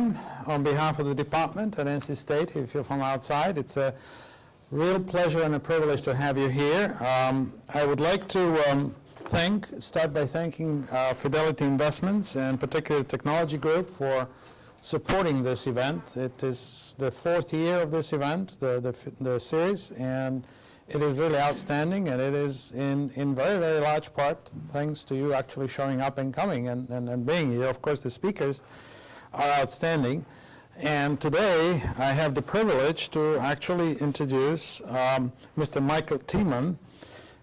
Tiemann on behalf of the department at NC State. If you're from outside, it's a real pleasure and a privilege to have you here. I would like to start by thanking Fidelity Investments and particularly the Technology Group for supporting this event. It is the fourth year of this event, the series, and it is really outstanding, and it is in very, very large part thanks to you actually showing up and coming and being here. Of course, the speakers are outstanding. And today, I have the privilege to actually introduce Mr. Michael Tiemann.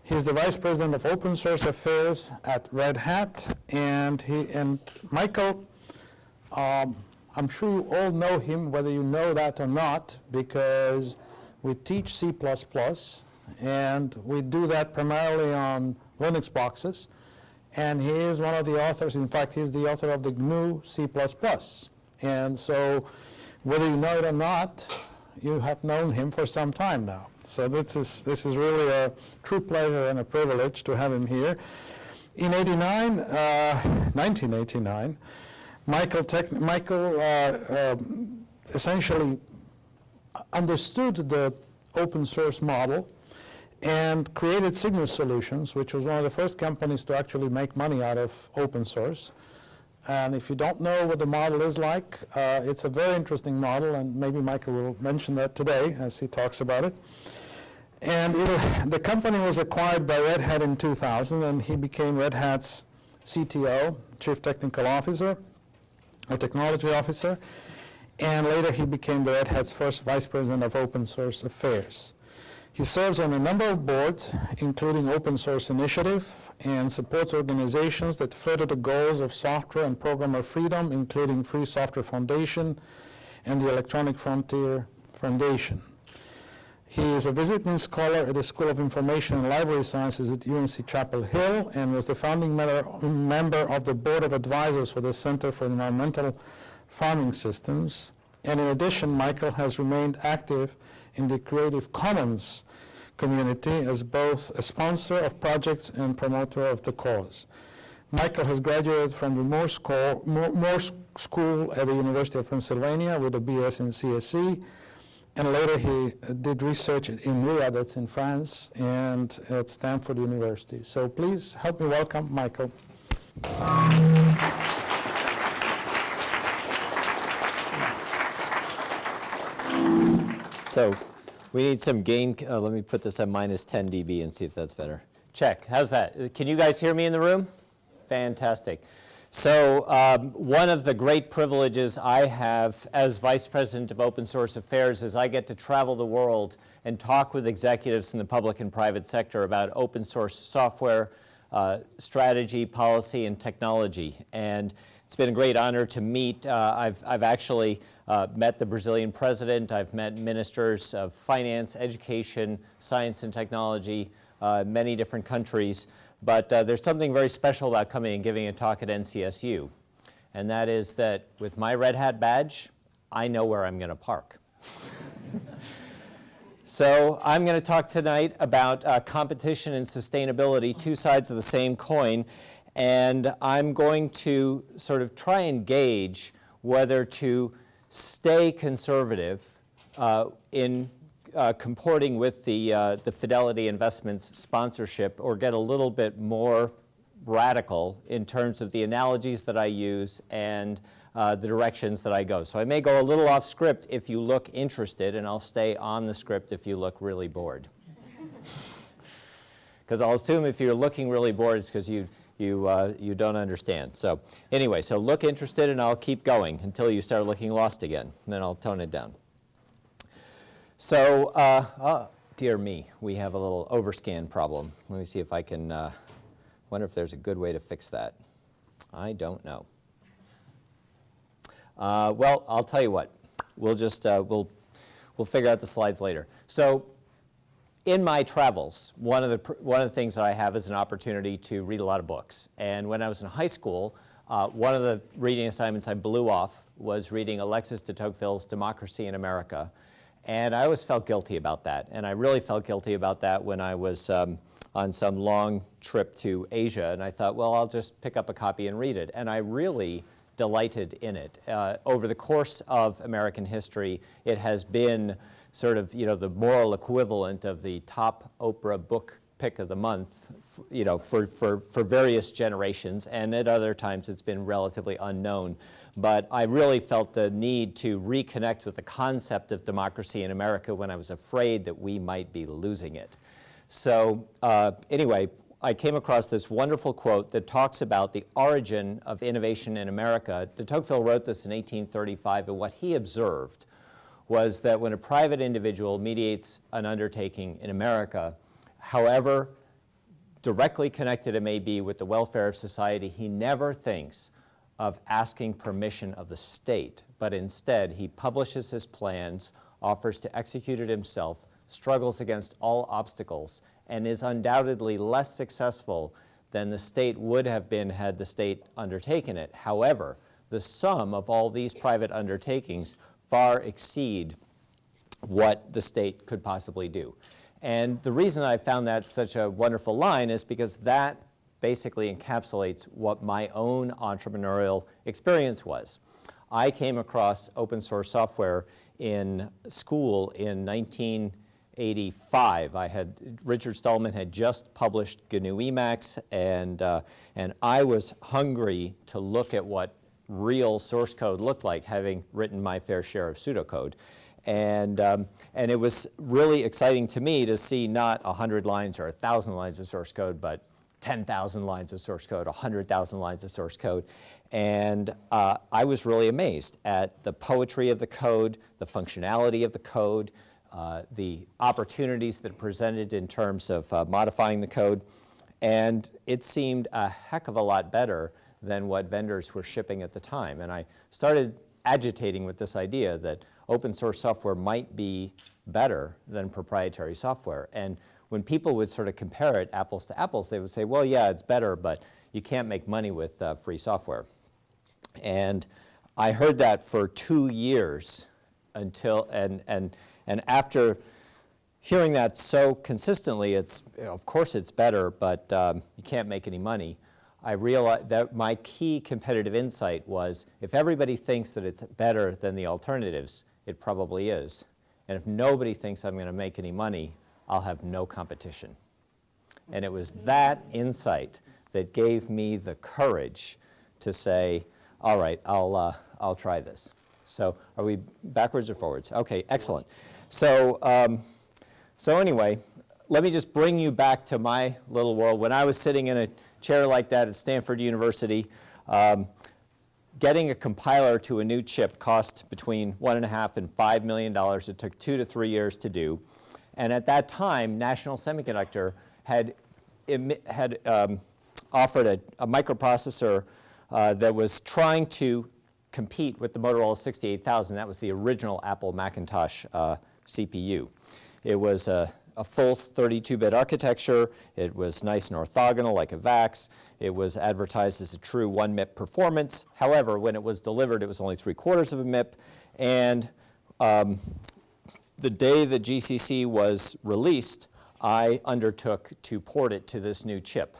He's the Vice President of Open Source Affairs at Red Hat. And Michael, I'm sure you all know him, whether you know that or not, because we teach C++. And we do that primarily on Linux boxes. And he is one of the authors. In fact, he's the author of the GNU C++. And so whether you know it or not, you have known him for some time now. So this is really a true pleasure and a privilege to have him here. In 1989, Michael essentially understood the open source model and created Cygnus Solutions, which was one of the first companies to actually make money out of open source. And if you don't know what the model is like, it's a very interesting model, and maybe Michael will mention that today as he talks about it. And the company was acquired by Red Hat in 2000, and he became Red Hat's CTO, Chief Technical Officer, or Technology Officer, and later he became the Red Hat's first Vice President of Open Source Affairs. He serves on a number of boards, including Open Source Initiative, and supports organizations that further the goals of software and programmer freedom, including Free Software Foundation and the Electronic Frontier Foundation. He is a visiting scholar at the School of Information and Library Sciences at UNC Chapel Hill and was the founding member of the Board of Advisors for the Center for Environmental Farming Systems. And in addition, Michael has remained active in the Creative Commons community as both a sponsor of projects and promoter of the cause. Michael has graduated from the Moore School at the University of Pennsylvania with a BS in CSE, and later he did research in Riyadh, that's in France, and at Stanford University. So please help me welcome Michael. So we need some gain. Let me put this at minus 10 dB and see if that's better. Check. How's that? Can you guys hear me in the room? Fantastic. So one of the great privileges I have as Vice President of Open Source Affairs is I get to travel the world and talk with executives in the public and private sector about open source software, strategy, policy, and technology. And it's been a great honor to meet. I've actually met the Brazilian president. I've met ministers of finance, education, science, and technology, many different countries. But there's something very special about coming and giving a talk at NCSU. And that is that with my Red Hat badge, I know where I'm going to park. So I'm going to talk tonight about competition and sustainability, two sides of the same coin. And I'm going to sort of try and gauge whether to stay conservative in comporting with the Fidelity Investments sponsorship, or get a little bit more radical in terms of the analogies that I use and the directions that I go. So I may go a little off script if you look interested, and I'll stay on the script if you look really bored. Because I'll assume if you're looking really bored, it's because you don't understand. So anyway, so look interested, and I'll keep going until you start looking lost again, and then I'll tone it down. So, dear me, we have a little overscan problem. Let me see if I can, wonder if there's a good way to fix that. I don't know. Well, I'll tell you what. We'll just, we'll figure out the slides later. So, in my travels, one of the things that I have is an opportunity to read a lot of books. And when I was in high school, one of the reading assignments I blew off was reading Alexis de Tocqueville's Democracy in America. And I always felt guilty about that. And I really felt guilty about that when I was on some long trip to Asia. And I thought, well, I'll just pick up a copy and read it. And I really delighted in it. Over the course of American history, it has been sort of, the moral equivalent of the top Oprah book pick of the month, for various generations, and at other times it's been relatively unknown. But I really felt the need to reconnect with the concept of democracy in America when I was afraid that we might be losing it. So anyway, I came across this wonderful quote that talks about the origin of innovation in America. De Tocqueville wrote this in 1835, and what he observed was that when a private individual mediates an undertaking in America, however directly connected it may be with the welfare of society, he never thinks of asking permission of the state, but instead he publishes his plans, offers to execute it himself, struggles against all obstacles, and is undoubtedly less successful than the state would have been had the state undertaken it. However, the sum of all these private undertakings far exceed what the state could possibly do. And the reason I found that such a wonderful line is because that basically encapsulates what my own entrepreneurial experience was. I came across open source software in school in 1985. Richard Stallman had just published GNU Emacs, and I was hungry to look at what real source code looked like, having written my fair share of pseudocode. And it was really exciting to me to see not 100 lines or 1,000 lines of source code, but 10,000 lines of source code, 100,000 lines of source code. And I was really amazed at the poetry of the code, the functionality of the code, the opportunities that it presented in terms of modifying the code. And it seemed a heck of a lot better than what vendors were shipping at the time. And I started agitating with this idea that open source software might be better than proprietary software. And when people would sort of compare it apples to apples, they would say, well, yeah, it's better, but you can't make money with free software. And I heard that for 2 years until, and after hearing that so consistently, of course it's better, but you can't make any money. I realized that my key competitive insight was if everybody thinks that it's better than the alternatives, it probably is. And if nobody thinks I'm going to make any money, I'll have no competition. And it was that insight that gave me the courage to say, all right, I'll try this. So are we backwards or forwards? Okay, excellent. So anyway, let me just bring you back to my little world. When I was sitting in a chair like that at Stanford University, getting a compiler to a new chip cost between $1.5 and $5 million. It took 2 to 3 years to do. And at that time, National Semiconductor had offered a microprocessor that was trying to compete with the Motorola 68000. That was the original Apple Macintosh CPU. It was a full 32-bit architecture. It was nice and orthogonal like a VAX. It was advertised as a true 1 MIP performance. However, when it was delivered, it was only 3/4 of a MIP. And the day that GCC was released, I undertook to port it to this new chip.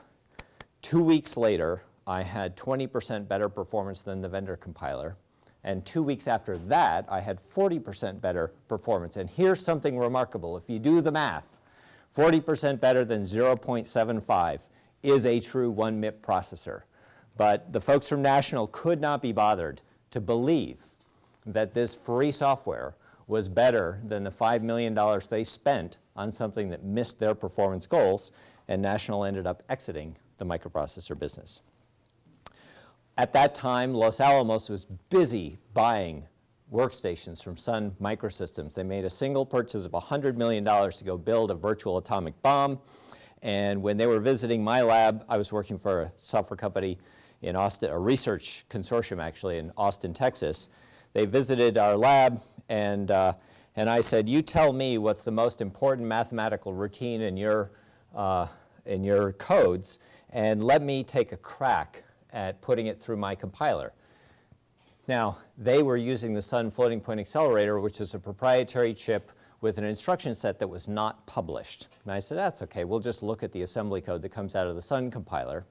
2 weeks later, I had 20% better performance than the vendor compiler. And 2 weeks after that, I had 40% better performance. And here's something remarkable. If you do the math, 40% better than 0.75 is a true 1 MIP processor. But the folks from National could not be bothered to believe that this free software was better than the $5 million they spent on something that missed their performance goals, and National ended up exiting the microprocessor business. At that time, Los Alamos was busy buying workstations from Sun Microsystems. They made a single purchase of $100 million to go build a virtual atomic bomb. And when they were visiting my lab, I was working for a software company in Austin, a research consortium actually in Austin, Texas. They visited our lab, and I said, you tell me what's the most important mathematical routine in your codes, and let me take a crack at putting it through my compiler. Now, they were using the Sun Floating Point Accelerator, which is a proprietary chip with an instruction set that was not published. And I said, that's okay, we'll just look at the assembly code that comes out of the Sun compiler,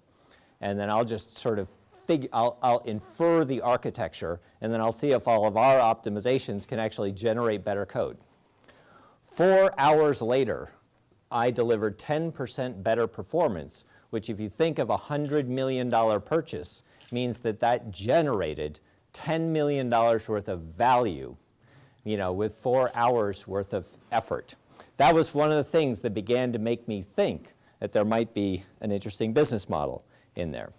and then I'll just sort of I'll infer the architecture, and then I'll see if all of our optimizations can actually generate better code. 4 hours later, I delivered 10% better performance, which if you think of a $100 million purchase, means that that generated $10 million worth of value, with 4 hours worth of effort. That was one of the things that began to make me think that there might be an interesting business model in there.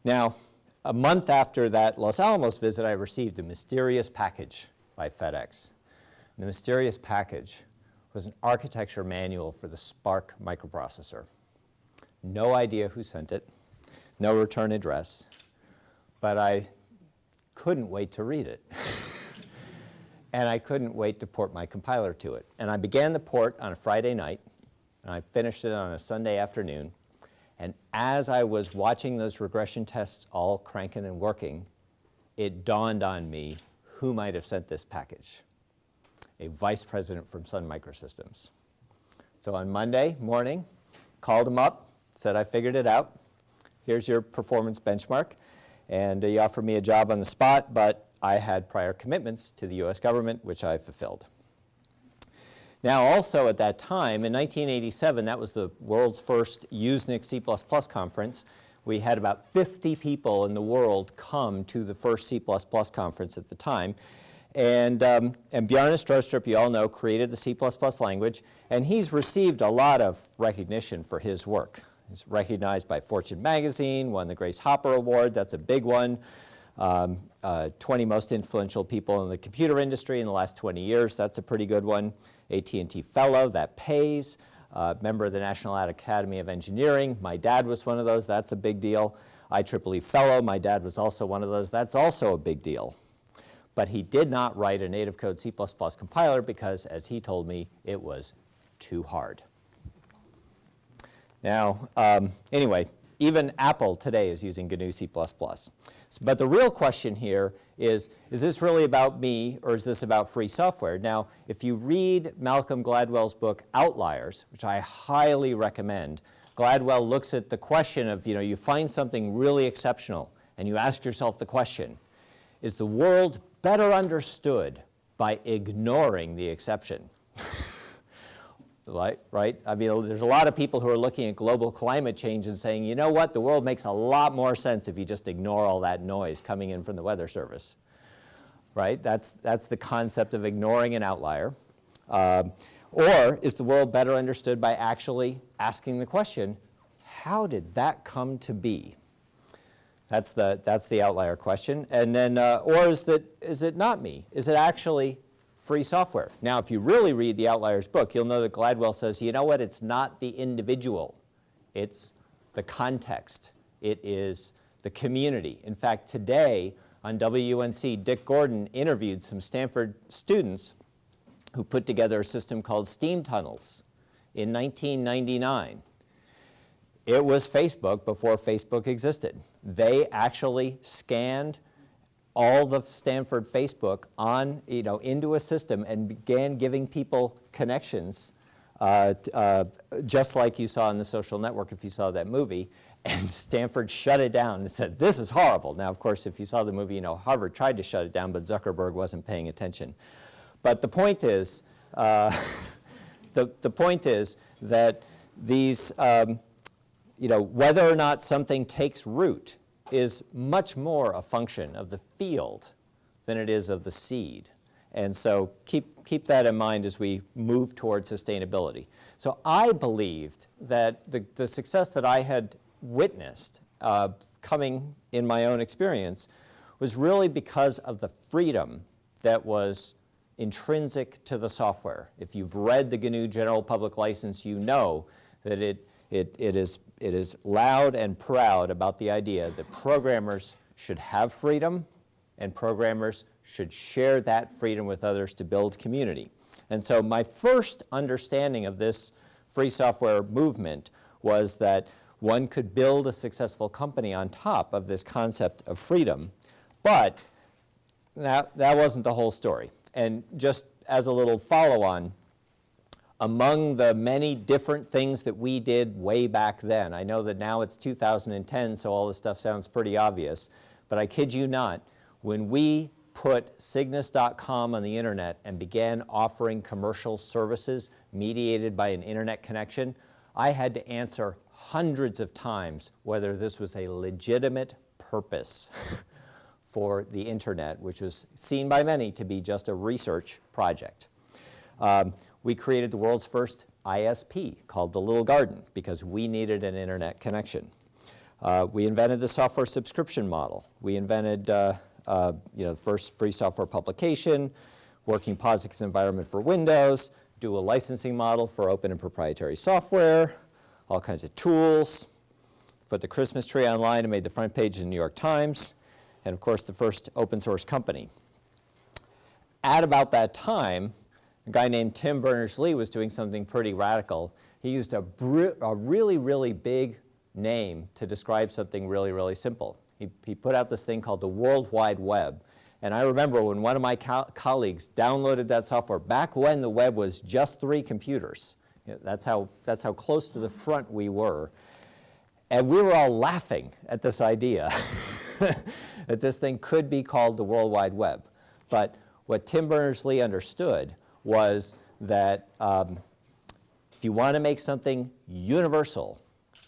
Now, a month after that Los Alamos visit, I received a mysterious package by FedEx. And the mysterious package was an architecture manual for the SPARC microprocessor. No idea who sent it, no return address, but I couldn't wait to read it. And I couldn't wait to port my compiler to it. And I began the port on a Friday night, and I finished it on a Sunday afternoon. And as I was watching those regression tests all cranking and working, it dawned on me who might have sent this package. A vice president from Sun Microsystems. So on Monday morning, called him up, said, I figured it out. Here's your performance benchmark. And he offered me a job on the spot, but I had prior commitments to the US government, which I fulfilled. Now, also at that time, in 1987, that was the world's first Usenix C++ conference. We had about 50 people in the world come to the first C++ conference at the time. And Bjarne Stroustrup, you all know, created the C++ language, and he's received a lot of recognition for his work. He's recognized by Fortune magazine, won the Grace Hopper Award, that's a big one. 20 most influential people in the computer industry in the last 20 years, that's a pretty good one. AT&T Fellow, that pays. Member of the National Academy of Engineering, my dad was one of those, that's a big deal. IEEE Fellow, my dad was also one of those, that's also a big deal. But he did not write a native code C++ compiler because, as he told me, it was too hard. Now, anyway, even Apple today is using GNU C++. But the real question here is this really about me or is this about free software? Now, if you read Malcolm Gladwell's book, Outliers, which I highly recommend, Gladwell looks at the question of, you find something really exceptional and you ask yourself the question, is the world better understood by ignoring the exception? Right? I mean, there's a lot of people who are looking at global climate change and saying, you know what, the world makes a lot more sense if you just ignore all that noise coming in from the Weather Service. Right? That's the concept of ignoring an outlier. Or is the world better understood by actually asking the question, how did that come to be? That's the outlier question. And then, or is it not me? Is it actually free software? Now, if you really read the Outliers book, you'll know that Gladwell says, you know what, it's not the individual. It's the context. It is the community. In fact, today on WUNC, Dick Gordon interviewed some Stanford students who put together a system called Steam Tunnels in 1999. It was Facebook before Facebook existed. They actually scanned all the Stanford Facebook on, into a system and began giving people connections, just like you saw in The Social Network if you saw that movie. And Stanford shut it down and said, this is horrible. Now, of course, if you saw the movie, Harvard tried to shut it down, but Zuckerberg wasn't paying attention. But the point is, the point is that these, whether or not something takes root is much more a function of the field than it is of the seed. And so keep that in mind as we move toward sustainability. So I believed that the success that I had witnessed coming in my own experience was really because of the freedom that was intrinsic to the software. If you've read the GNU General Public License, you know that it is loud and proud about the idea that programmers should have freedom and programmers should share that freedom with others to build community. And so my first understanding of this free software movement was that one could build a successful company on top of this concept of freedom. But that wasn't the whole story. And just as a little follow-on, among the many different things that we did way back then, I know that now it's 2010, so all this stuff sounds pretty obvious, but I kid you not, when we put Cygnus.com on the internet and began offering commercial services mediated by an internet connection, I had to answer hundreds of times whether this was a legitimate purpose for the internet, which was seen by many to be just a research project. We created the world's first ISP called The Little Garden because we needed an internet connection. We invented the software subscription model. We invented the first free software publication, working POSIX environment for Windows, dual licensing model for open and proprietary software, all kinds of tools, put the Christmas tree online and made the front page of the New York Times, and of course the first open source company. At about that time, a guy named Tim Berners-Lee was doing something pretty radical. He used a really, really big name to describe something really, really simple. He put out this thing called the World Wide Web. And I remember when one of my colleagues downloaded that software, back when the web was just 3 computers. That's how close to the front we were. And we were all laughing at this idea that this thing could be called the World Wide Web. But what Tim Berners-Lee understood was that if you want to make something universal,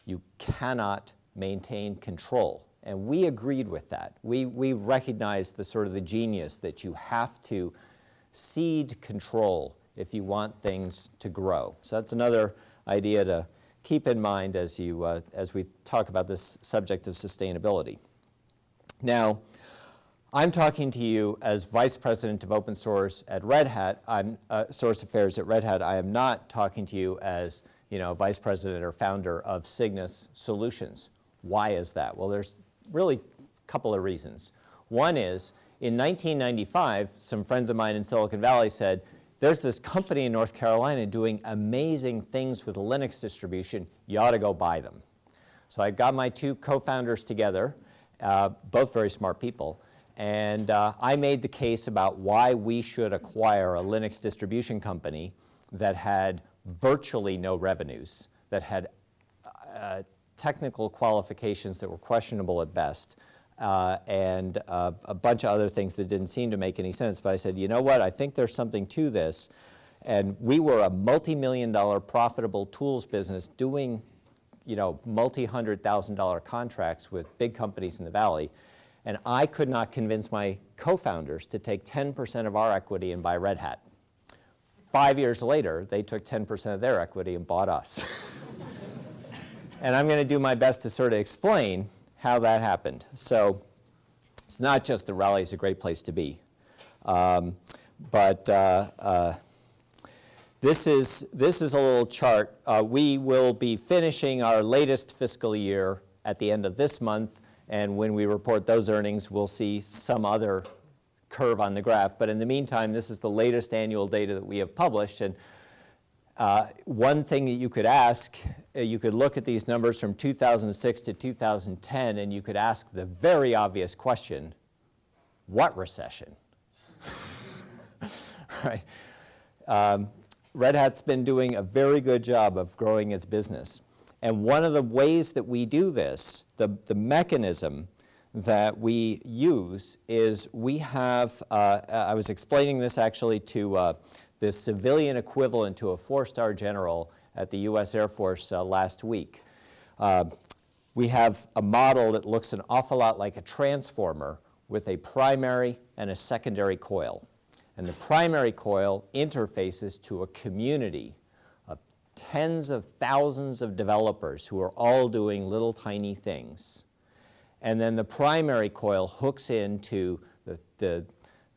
you cannot maintain control. And we agreed with that. We recognized the sort of the genius that you have to cede control if you want things to grow. So that's another idea to keep in mind as we talk about this subject of sustainability. Now, I'm talking to you as Vice President of Open Source at Red Hat. I'm Source Affairs at Red Hat. I am not talking to you as Vice President or founder of Cygnus Solutions. Why is that? Well, there's really a couple of reasons. One is, in 1995, some friends of mine in Silicon Valley said, there's this company in North Carolina doing amazing things with a Linux distribution. You ought to go buy them. So I got my 2 co-founders together, both very smart people, and I made the case about why we should acquire a Linux distribution company that had virtually no revenues, that had technical qualifications that were questionable at best, and a bunch of other things that didn't seem to make any sense. But I said, you know what, I think there's something to this. And we were a multi-million-dollar profitable tools business doing multi-$100,000 contracts with big companies in the Valley. And I could not convince my co-founders to take 10% of our equity and buy Red Hat. 5 years later, they took 10% of their equity and bought us. And I'm going to do my best to sort of explain how that happened. So it's not just the Rally is a great place to be. This is a little chart. We will be finishing our latest fiscal year at the end of this month. And when we report those earnings, we'll see some other curve on the graph. But in the meantime, this is the latest annual data that we have published. And one thing that you could ask, you could look at these numbers from 2006 to 2010, and you could ask the very obvious question, what recession? Right? Red Hat's been doing a very good job of growing its business. And one of the ways that we do this, the mechanism that we use is we have, I was explaining this actually to the civilian equivalent to a 4-star general at the US Air Force last week. We have a model that looks an awful lot like a transformer with a primary and a secondary coil. And the primary coil interfaces to a community of tens of thousands of developers who are all doing little tiny things. And then the primary coil hooks into the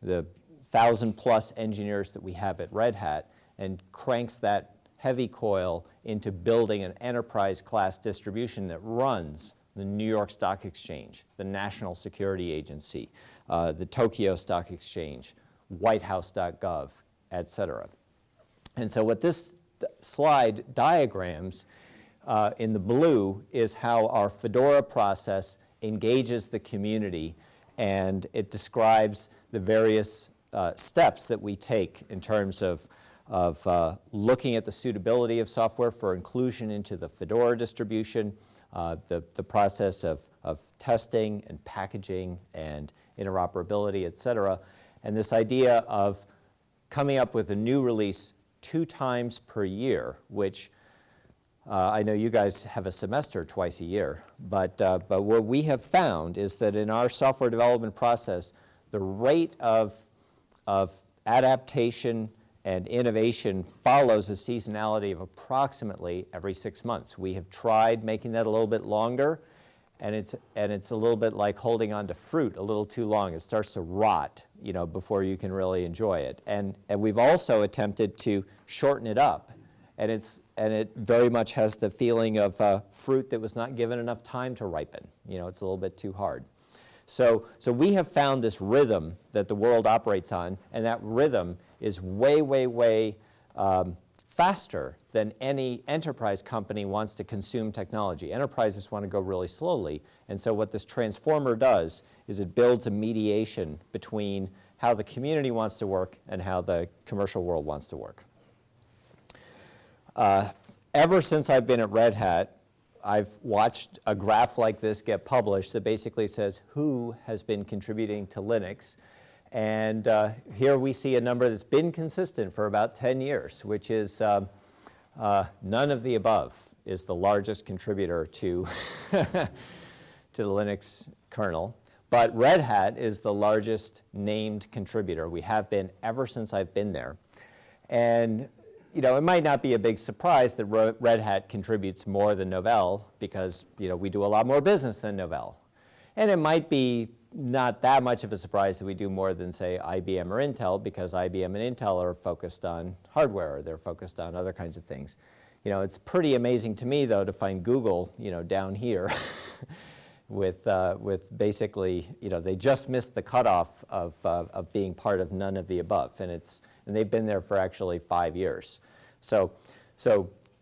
1,000+ engineers that we have at Red Hat and cranks that heavy coil into building an enterprise class distribution that runs the New York Stock Exchange, the National Security Agency, the Tokyo Stock Exchange, whitehouse.gov, et cetera. And so what this slide diagrams in the blue is how our Fedora process engages the community, and it describes the various steps that we take in terms of looking at the suitability of software for inclusion into the Fedora distribution, the process of testing and packaging and interoperability, et cetera, and this idea of coming up with a new release 2 times per year, which I know you guys have a semester twice a year, but what we have found is that in our software development process, the rate of adaptation and innovation follows a seasonality of approximately every 6 months. We have tried making that a little bit longer, and it's a little bit like holding on to fruit a little too long. It starts to rot, before you can really enjoy it. And we've also attempted to shorten it up, and it very much has the feeling of fruit that was not given enough time to ripen. It's a little bit too hard. So we have found this rhythm that the world operates on, and that rhythm is way, way, way faster than any enterprise company wants to consume technology. Enterprises want to go really slowly, and so what this transformer does is it builds a mediation between how the community wants to work and how the commercial world wants to work. Ever since I've been at Red Hat, I've watched a graph like this get published that basically says who has been contributing to Linux. And here we see a number that's been consistent for about 10 years, which is none of the above is the largest contributor to, to the Linux kernel. But Red Hat is the largest named contributor. We have been ever since I've been there. And it might not be a big surprise that Red Hat contributes more than Novell because, we do a lot more business than Novell. And it might be not that much of a surprise that we do more than, say, IBM or Intel because IBM and Intel are focused on hardware or they're focused on other kinds of things. It's pretty amazing to me, though, to find Google, down here with basically, they just missed the cutoff of being part of none of the above. And they've been there for actually 5 years. So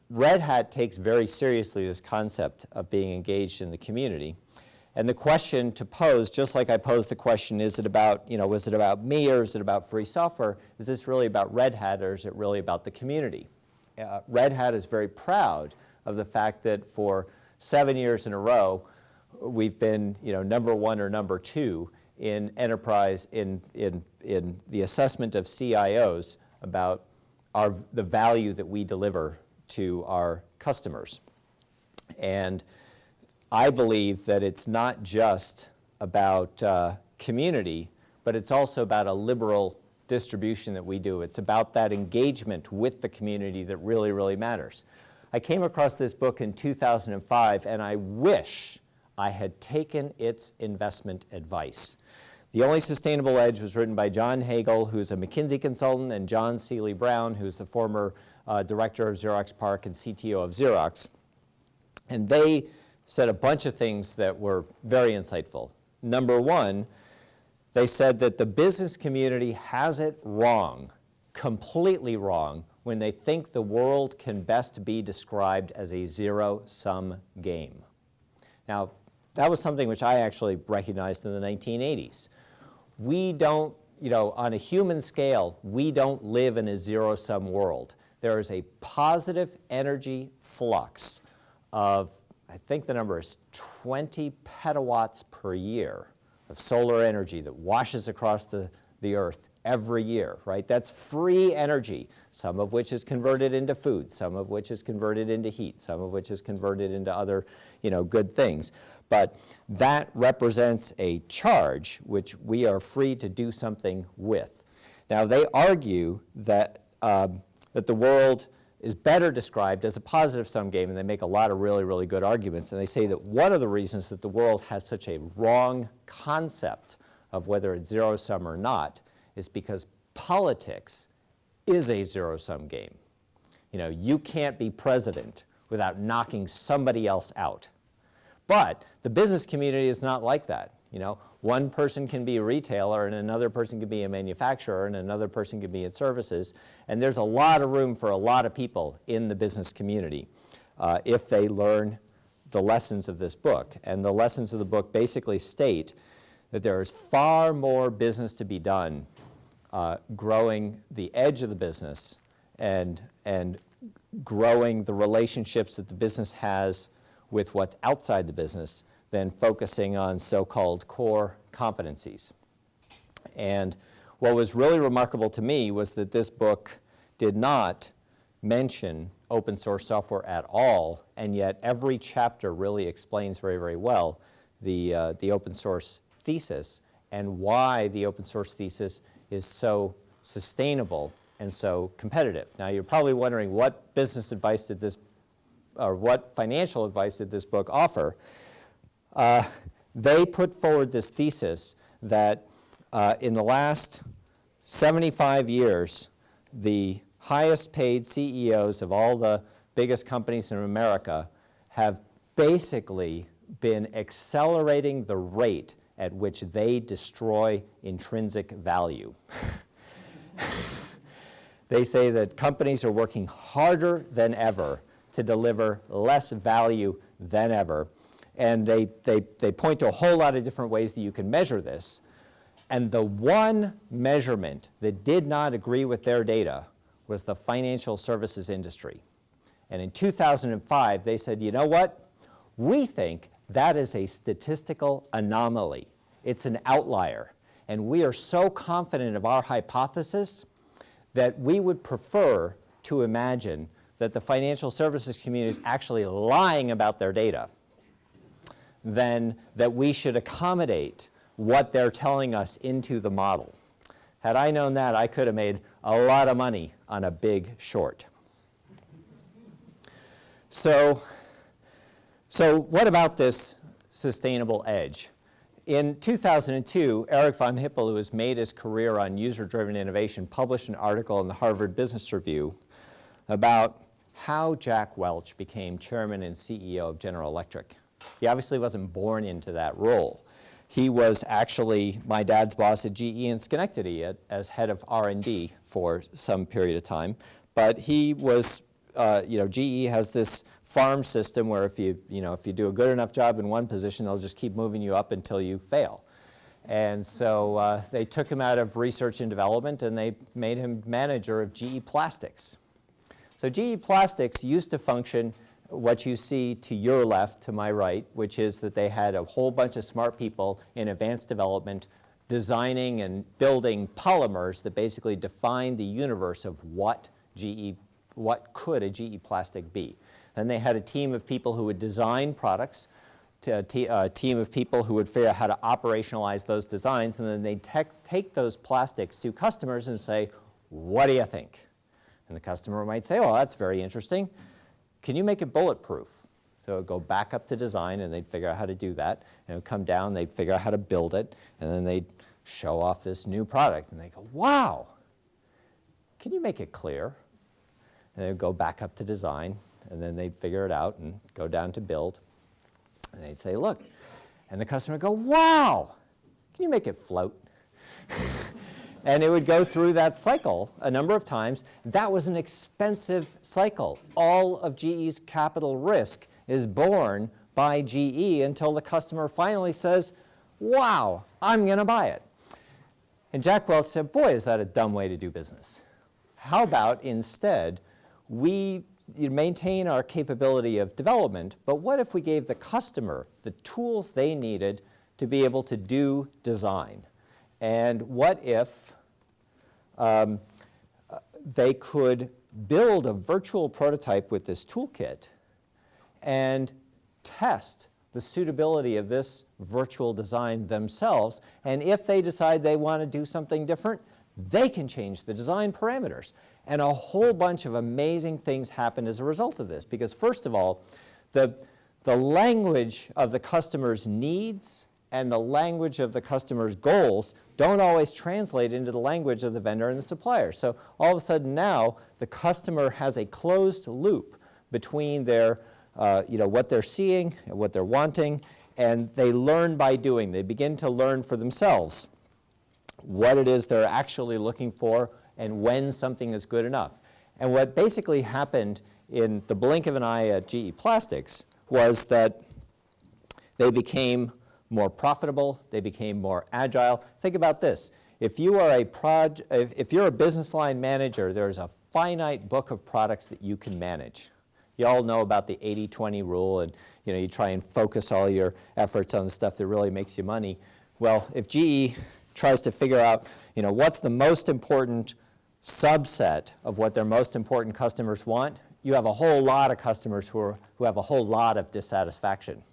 Red Hat takes very seriously this concept of being engaged in the community. And the question to pose, just like I posed the question, is it about, was it about me or is it about free software? Is this really about Red Hat or is it really about the community? Red Hat is very proud of the fact that for 7 years in a row, we've been, number 1 or number 2 in enterprise in the assessment of CIOs about the value that we deliver to our customers. And I believe that it's not just about community, but it's also about a liberal distribution that we do. It's about that engagement with the community that really, really matters. I came across this book in 2005, and I wish I had taken its investment advice. The Only Sustainable Edge was written by John Hagel, who's a McKinsey consultant, and John Seeley Brown, who's the former director of Xerox PARC and CTO of Xerox. And they said a bunch of things that were very insightful. Number 1, they said that the business community has it wrong, completely wrong, when they think the world can best be described as a zero-sum game. Now, that was something which I actually recognized in the 1980s. We don't, on a human scale, we don't live in a zero-sum world. There is a positive energy flux of, I think the number is 20 petawatts per year of solar energy that washes across the earth every year, right? That's free energy, some of which is converted into food, some of which is converted into heat, some of which is converted into other, good things. But that represents a charge which we are free to do something with. Now, they argue that, that the world is better described as a positive-sum game, and they make a lot of really, really good arguments. And they say that one of the reasons that the world has such a wrong concept of whether it's zero-sum or not is because politics is a zero-sum game. You can't be president without knocking somebody else out. But the business community is not like that. One person can be a retailer, and another person can be a manufacturer, and another person can be in services. And there's a lot of room for a lot of people in the business community if they learn the lessons of this book. And the lessons of the book basically state that there is far more business to be done growing the edge of the business and growing the relationships that the business has with what's outside the business than focusing on so-called core competencies. And what was really remarkable to me was that this book did not mention open source software at all, and yet every chapter really explains very, very well the open source thesis and why the open source thesis is so sustainable and so competitive. Now you're probably wondering what business advice did this, or what financial advice did this book offer? They put forward this thesis that in the last 75 years, the highest paid CEOs of all the biggest companies in America have basically been accelerating the rate at which they destroy intrinsic value. They say that companies are working harder than ever to deliver less value than ever. And they point to a whole lot of different ways that you can measure this. And the one measurement that did not agree with their data was the financial services industry. And in 2005, they said, you know what? We think that is a statistical anomaly. It's an outlier. And we are so confident of our hypothesis that we would prefer to imagine that the financial services community is actually lying about their data than that we should accommodate what they're telling us into the model. Had I known that, I could have made a lot of money on a big short. So what about this sustainable edge? In 2002, Eric von Hippel, who has made his career on user-driven innovation, published an article in the Harvard Business Review about how Jack Welch became chairman and CEO of General Electric. He obviously wasn't born into that role. He was actually my dad's boss at GE in Schenectady as head of R&D for some period of time. But he was, GE has this farm system where if you do a good enough job in one position, they'll just keep moving you up until you fail. And so they took him out of research and development and they made him manager of GE Plastics. So GE Plastics used to function what you see to your left, to my right, which is that they had a whole bunch of smart people in advanced development designing and building polymers that basically defined the universe of what could a GE plastic be. Then they had a team of people who would design products, a team of people who would figure out how to operationalize those designs, and then they'd take those plastics to customers and say, what do you think? And the customer might say, oh, that's very interesting. Can you make it bulletproof? So it would go back up to design, and they'd figure out how to do that. And it would come down, they'd figure out how to build it, and then they'd show off this new product. And they'd go, wow, can you make it clear? And they'd go back up to design, and then they'd figure it out and go down to build. And they'd say, look. And the customer would go, wow, can you make it float? And it would go through that cycle a number of times. That was an expensive cycle. All of GE's capital risk is borne by GE until the customer finally says, wow, I'm going to buy it. And Jack Welch said, boy, is that a dumb way to do business. How about instead we maintain our capability of development, but what if we gave the customer the tools they needed to be able to do design? And what if they could build a virtual prototype with this toolkit and test the suitability of this virtual design themselves, and if they decide they want to do something different, they can change the design parameters. And a whole bunch of amazing things happened as a result of this, because first of all, the language of the customer's needs and the language of the customer's goals don't always translate into the language of the vendor and the supplier. So all of a sudden now, the customer has a closed loop between their, what they're seeing and what they're wanting, and they learn by doing. They begin to learn for themselves what it is they're actually looking for and when something is good enough. And what basically happened in the blink of an eye at GE Plastics was that they became more profitable, they became more agile. Think about this. If you are if you're a business line manager, there's a finite book of products that you can manage. You all know about the 80-20 rule, and you try and focus all your efforts on the stuff that really makes you money. Well, if GE tries to figure out what's the most important subset of what their most important customers want, you have a whole lot of customers who have a whole lot of dissatisfaction.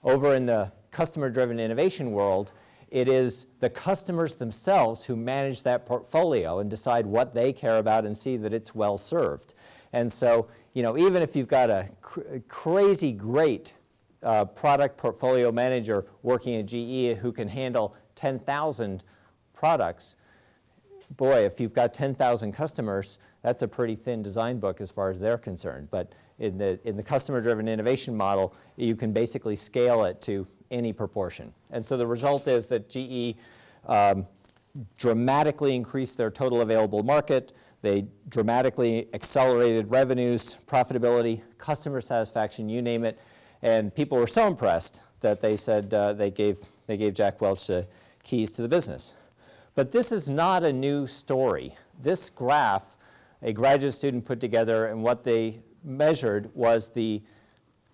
Over in the customer-driven innovation world, it is the customers themselves who manage that portfolio and decide what they care about and see that it's well served. And so, even if you've got a crazy great product portfolio manager working at GE who can handle 10,000 products, boy, if you've got 10,000 customers, that's a pretty thin design book as far as they're concerned. But in the customer-driven innovation model, you can basically scale it to any proportion. And so the result is that GE dramatically increased their total available market. They dramatically accelerated revenues, profitability, customer satisfaction, you name it. And people were so impressed that they said they gave Jack Welch the keys to the business. But this is not a new story. This graph, a graduate student put together, and what they measured was the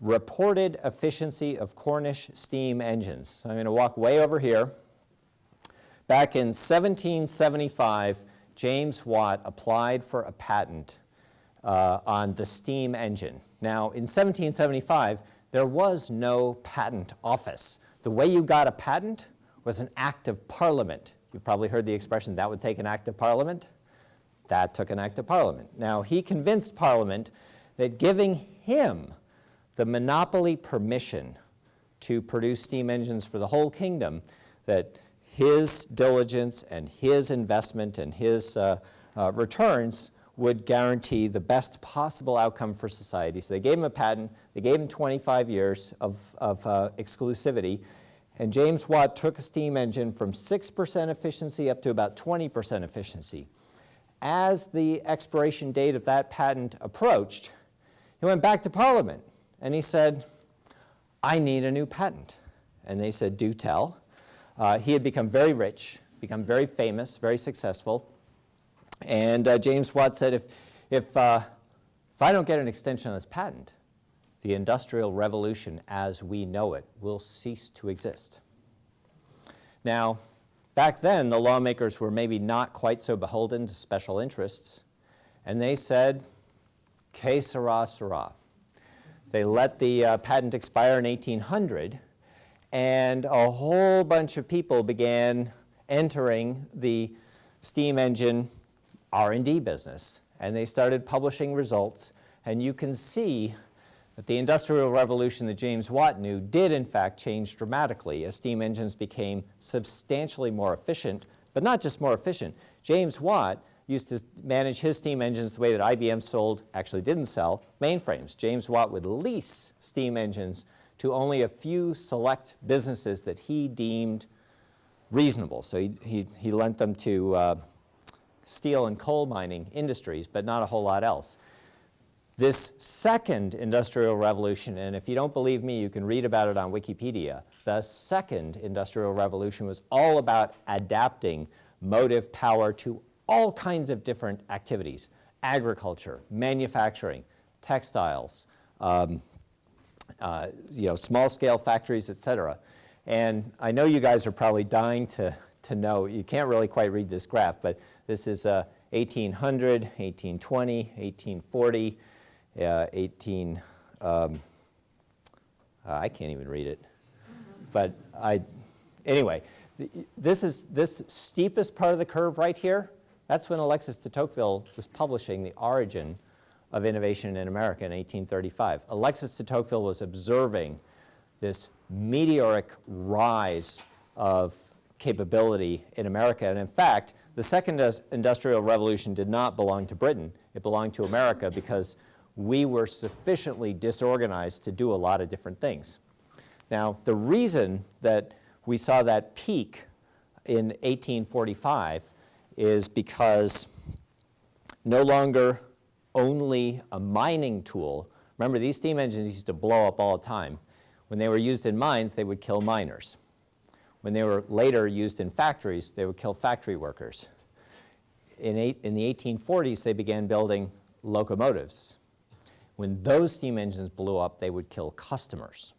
reported efficiency of Cornish steam engines. So I'm going to walk way over here. Back in 1775, James Watt applied for a patent on the steam engine. Now, in 1775, there was no patent office. The way you got a patent was an act of parliament. You've probably heard the expression, that would take an act of parliament. That took an act of parliament. Now, he convinced parliament that giving him the monopoly permission to produce steam engines for the whole kingdom, that his diligence and his investment and his returns would guarantee the best possible outcome for society. So they gave him a patent, they gave him 25 years of exclusivity, and James Watt took a steam engine from 6% efficiency up to about 20% efficiency. As the expiration date of that patent approached, he went back to Parliament and he said, I need a new patent. And they said, do tell. He had become very rich, become very famous, very successful. And James Watt said, if I don't get an extension on this patent, the Industrial Revolution as we know it will cease to exist. Now, back then, the lawmakers were maybe not quite so beholden to special interests, and they said, que sera, sera. They let the patent expire in 1800, and a whole bunch of people began entering the steam engine R&D business, and they started publishing results, and you can see that the Industrial Revolution that James Watt knew did in fact change dramatically as steam engines became substantially more efficient, but not just more efficient. James Watt used to manage his steam engines the way that IBM actually didn't sell, mainframes. James Watt would lease steam engines to only a few select businesses that he deemed reasonable. So he lent them to steel and coal mining industries, but not a whole lot else. This second industrial revolution, and if you don't believe me, you can read about it on Wikipedia. The second industrial revolution was all about adapting motive power to all kinds of different activities: agriculture, manufacturing, textiles, small-scale factories, etc. And I know you guys are probably dying to know. You can't really quite read this graph, but this is 1800, 1820, 1840. I can't even read it. But anyway, this steepest part of the curve right here, that's when Alexis de Tocqueville was publishing The Origin of Innovation in America in 1835. Alexis de Tocqueville was observing this meteoric rise of capability in America. And in fact, the second industrial revolution did not belong to Britain. It belonged to America because we were sufficiently disorganized to do a lot of different things. Now, the reason that we saw that peak in 1845 is because no longer only a mining tool. Remember, these steam engines used to blow up all the time. When they were used in mines, they would kill miners. When they were later used in factories, they would kill factory workers. in the 1840s, they began building locomotives. When those steam engines blew up, they would kill customers.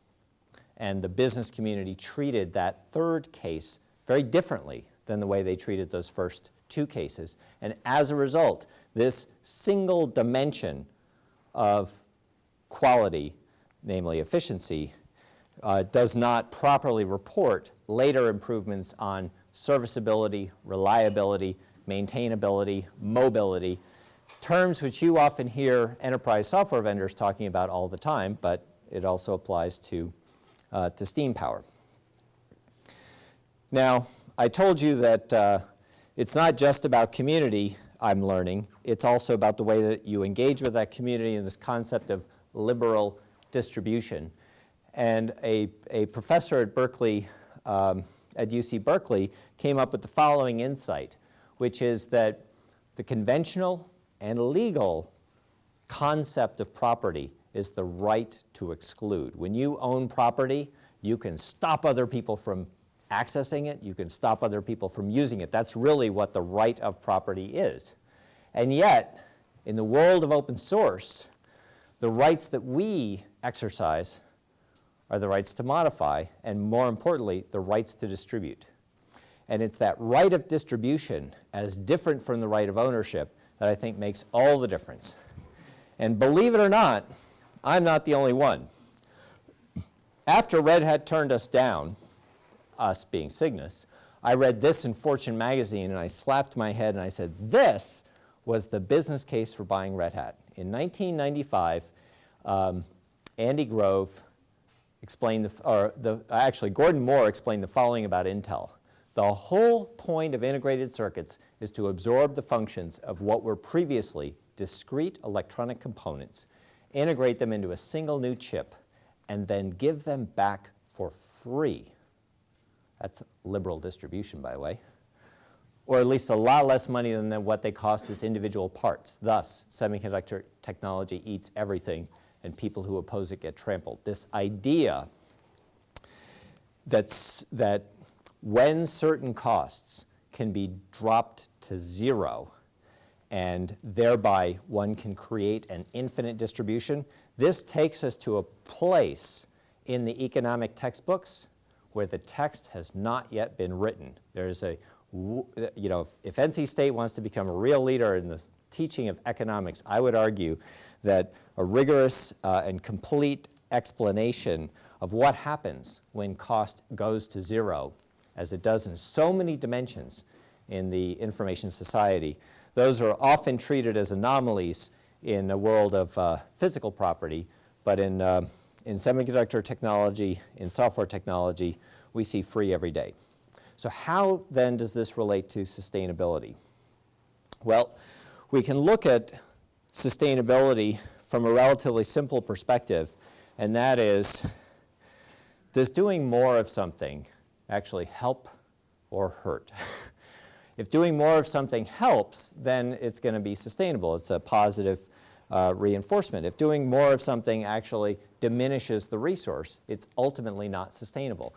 And the business community treated that third case very differently than the way they treated those first two cases. And as a result, this single dimension of quality, namely efficiency, does not properly report later improvements on serviceability, reliability, maintainability, mobility, terms which you often hear enterprise software vendors talking about all the time, but it also applies to steam power. Now, I told you that it's not just about community, I'm learning. It's also about the way that you engage with that community and this concept of liberal distribution. And a professor at Berkeley, at UC Berkeley, came up with the following insight, which is that the conventional and legal concept of property is the right to exclude. When you own property, you can stop other people from accessing it, you can stop other people from using it. That's really what the right of property is. And yet, in the world of open source, the rights that we exercise are the rights to modify, and more importantly, the rights to distribute. And it's that right of distribution, as different from the right of ownership, that I think makes all the difference. And believe it or not, I'm not the only one. After Red Hat turned us down, us being Cygnus, I read this in Fortune magazine and I slapped my head and I said, this was the business case for buying Red Hat. In 1995, Andy Grove explained, Gordon Moore explained the following about Intel. The whole point of integrated circuits is to absorb the functions of what were previously discrete electronic components, integrate them into a single new chip, and then give them back for free. That's liberal distribution, by the way. Or at least a lot less money than what they cost as individual parts. Thus, semiconductor technology eats everything, and people who oppose it get trampled. This idea that when certain costs can be dropped to zero, and thereby one can create an infinite distribution, this takes us to a place in the economic textbooks where the text has not yet been written. There's if NC State wants to become a real leader in the teaching of economics, I would argue that a rigorous and complete explanation of what happens when cost goes to zero, as it does in so many dimensions in the information society, those are often treated as anomalies in a world of physical property, but in semiconductor technology, in software technology, we see free every day. So how then does this relate to sustainability? Well, we can look at sustainability from a relatively simple perspective, and that is, does doing more of something actually help or hurt? If doing more of something helps, then it's going to be sustainable. It's a positive reinforcement. If doing more of something actually diminishes the resource, it's ultimately not sustainable.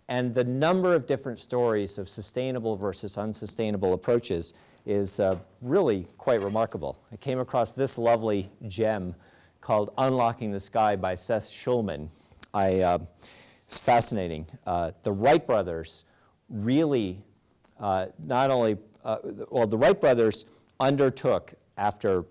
And the number of different stories of sustainable versus unsustainable approaches is really quite remarkable. I came across this lovely gem called Unlocking the Sky by Seth Schulman. It's fascinating. The Wright brothers really the Wright brothers undertook, after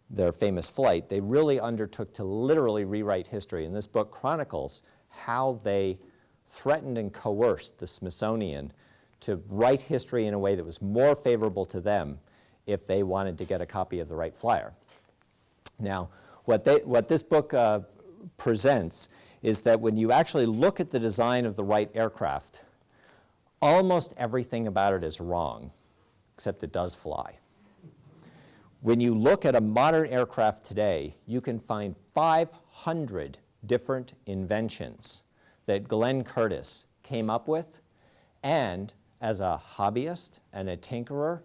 their famous flight, they really undertook to literally rewrite history. And this book chronicles how they threatened and coerced the Smithsonian to write history in a way that was more favorable to them if they wanted to get a copy of the Wright Flyer. Now, what this book presents is that when you actually look at the design of the Wright aircraft, almost everything about it is wrong, except it does fly. When you look at a modern aircraft today, you can find 500 different inventions that Glenn Curtiss came up with and, as a hobbyist and a tinkerer,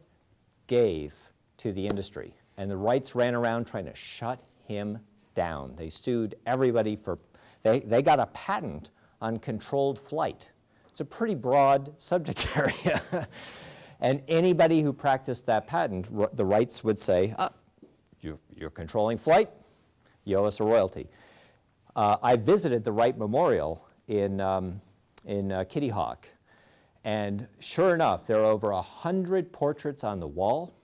gave to the industry. And the Wrights ran around trying to shut him down. They sued everybody for, they got a patent on controlled flight. It's a pretty broad subject area. And anybody who practiced that patent, the rights would say, you're controlling flight, you owe us a royalty. I visited the Wright Memorial in Kitty Hawk, and sure enough, there are over 100 portraits on the wall.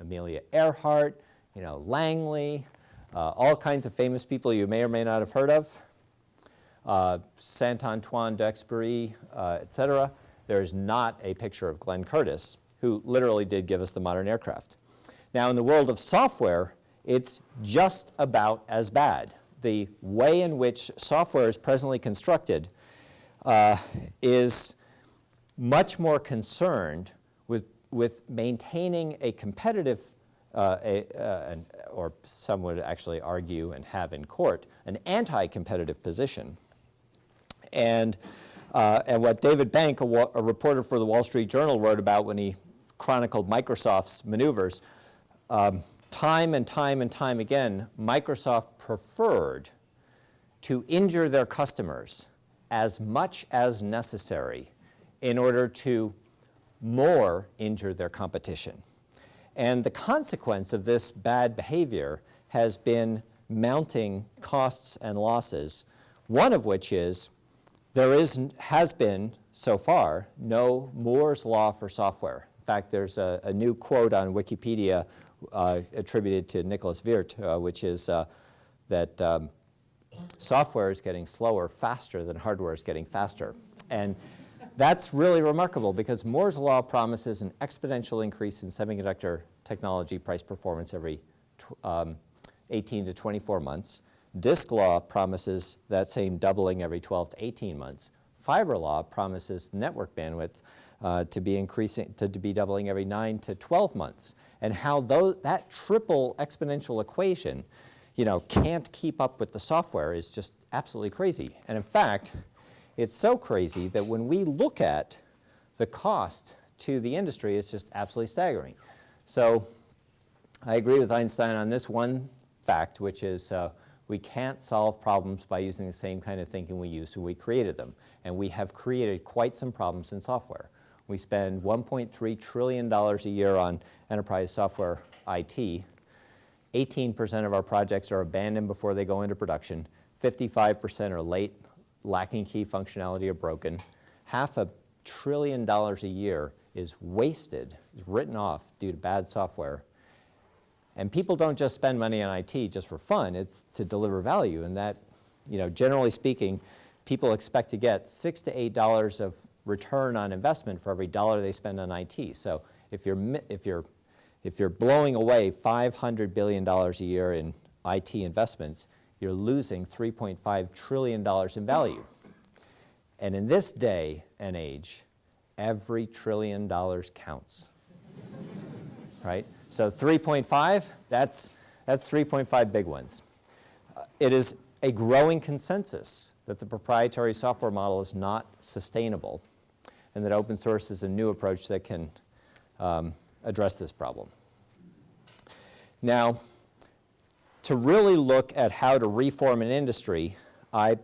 Amelia Earhart, Langley, all kinds of famous people you may or may not have heard of, Saint-Antoine d'Exupéry, etc. There's not a picture of Glenn Curtiss, who literally did give us the modern aircraft. Now, in the world of software, it's just about as bad. The way in which software is presently constructed is much more concerned with maintaining a competitive, or some would actually argue and have in court, an anti-competitive position. And what David Bank, a reporter for the Wall Street Journal, wrote about when he chronicled Microsoft's maneuvers, time and time and time again, Microsoft preferred to injure their customers as much as necessary in order to more injure their competition. And the consequence of this bad behavior has been mounting costs and losses, one of which is has been, so far, no Moore's law for software. In fact, there's a new quote on Wikipedia attributed to Nicholas Wirth, which is that software is getting slower faster than hardware is getting faster. And that's really remarkable because Moore's law promises an exponential increase in semiconductor technology price performance every 18 to 24 months. Disk law promises that same doubling every 12 to 18 months. Fiber law promises network bandwidth to be doubling every 9 to 12 months. And how that triple exponential equation, can't keep up with the software is just absolutely crazy. And in fact, it's so crazy that when we look at the cost to the industry, it's just absolutely staggering. So I agree with Einstein on this one fact, which is we can't solve problems by using the same kind of thinking we used when we created them. And we have created quite some problems in software. We spend $1.3 trillion a year on enterprise software IT. 18% of our projects are abandoned before they go into production. 55% are late, lacking key functionality, or broken. $500 billion a year is wasted, is written off due to bad software. And people don't just spend money on IT just for fun, it's to deliver value. And that, generally speaking, people expect to get $6 to $8 of return on investment for every dollar they spend on IT. So if you're blowing away $500 billion a year in IT investments, you're losing $3.5 trillion in value. And in this day and age, every $1 trillion counts, right? So 3.5, that's 3.5 big ones. It is a growing consensus that the proprietary software model is not sustainable and that open source is a new approach that can address this problem. Now, to really look at how to reform an industry, I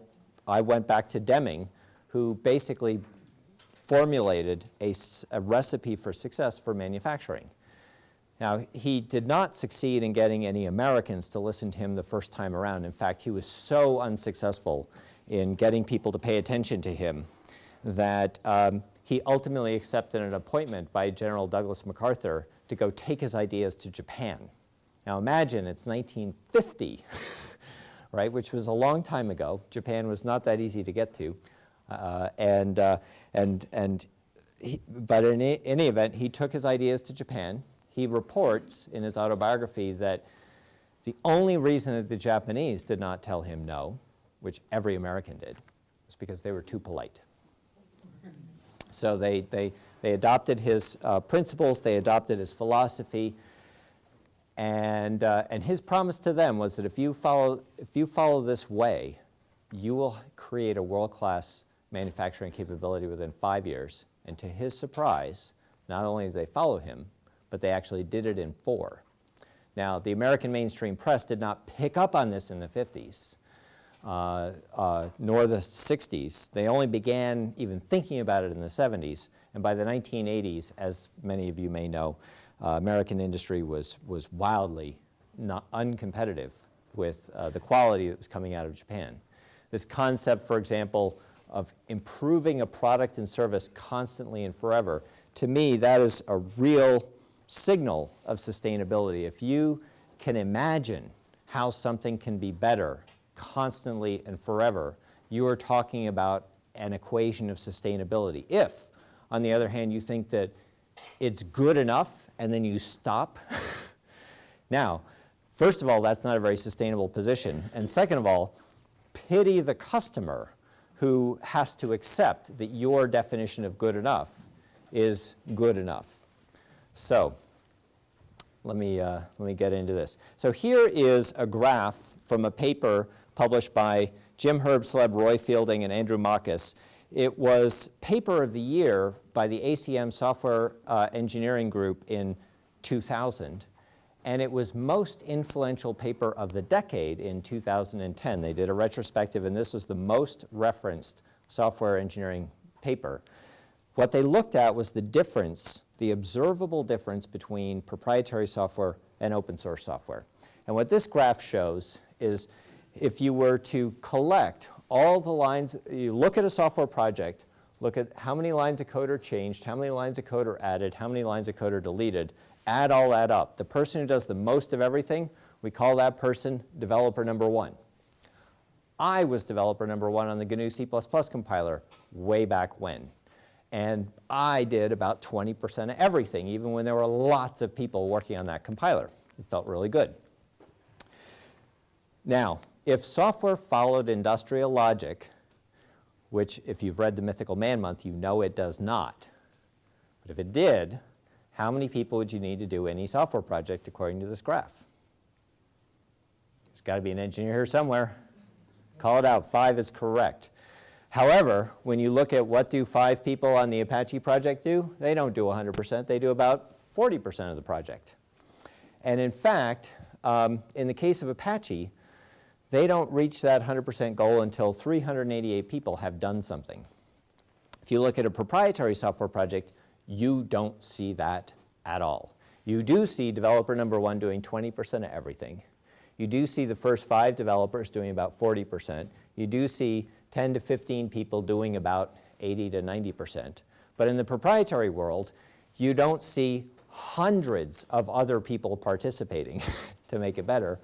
went back to Deming, who basically formulated a recipe for success for manufacturing. Now, he did not succeed in getting any Americans to listen to him the first time around. In fact, he was so unsuccessful in getting people to pay attention to him that he ultimately accepted an appointment by General Douglas MacArthur to go take his ideas to Japan. Now imagine it's 1950, right, which was a long time ago. Japan was not that easy to get to. But in any event, he took his ideas to Japan. He reports in his autobiography that the only reason that the Japanese did not tell him no, which every American did, was because they were too polite. So they adopted his principles, they adopted his philosophy, and his promise to them was that if you follow this way, you will create a world-class manufacturing capability within 5 years. And to his surprise, not only did they follow him, but they actually did it in 4. Now, the American mainstream press did not pick up on this in the 50s. nor the 60s. They only began even thinking about it in the 70s. And by the 1980s, as many of you may know, American industry was wildly uncompetitive with the quality that was coming out of Japan. This concept, for example, of improving a product and service constantly and forever, to me, that is a real signal of sustainability. If you can imagine how something can be better constantly and forever, you are talking about an equation of sustainability. If, on the other hand, you think that it's good enough and then you stop, now, first of all, that's not a very sustainable position. And second of all, pity the customer who has to accept that your definition of good enough is good enough. So let me get into this. So here is a graph from a paper published by Jim Herbsleb, Roy Fielding, and Andrew Marcus. It was Paper of the Year by the ACM Software Engineering Group in 2000. And it was most influential paper of the decade in 2010. They did a retrospective, and this was the most referenced software engineering paper. What they looked at was the difference, the observable difference between proprietary software and open source software. And what this graph shows is if you were to collect all the lines, you look at a software project, look at how many lines of code are changed, how many lines of code are added, how many lines of code are deleted, add all that up. The person who does the most of everything, we call that person developer number one. I was developer number one on the GNU C++ compiler way back when. And I did about 20% of everything, even when there were lots of people working on that compiler. It felt really good. Now, if software followed industrial logic, which if you've read The Mythical Man Month, you know it does not. But if it did, how many people would you need to do any software project according to this graph? There's got to be an engineer here somewhere. Call it out. 5 is correct. However, when you look at what do 5 people on the Apache project do, they don't do 100%. They do about 40% of the project. And in fact, in the case of Apache, they don't reach that 100% goal until 388 people have done something. If you look at a proprietary software project, you don't see that at all. You do see developer number one doing 20% of everything. You do see the first 5 developers doing about 40%. You do see 10 to 15 people doing about 80 to 90%. But in the proprietary world, you don't see hundreds of other people participating to make it better.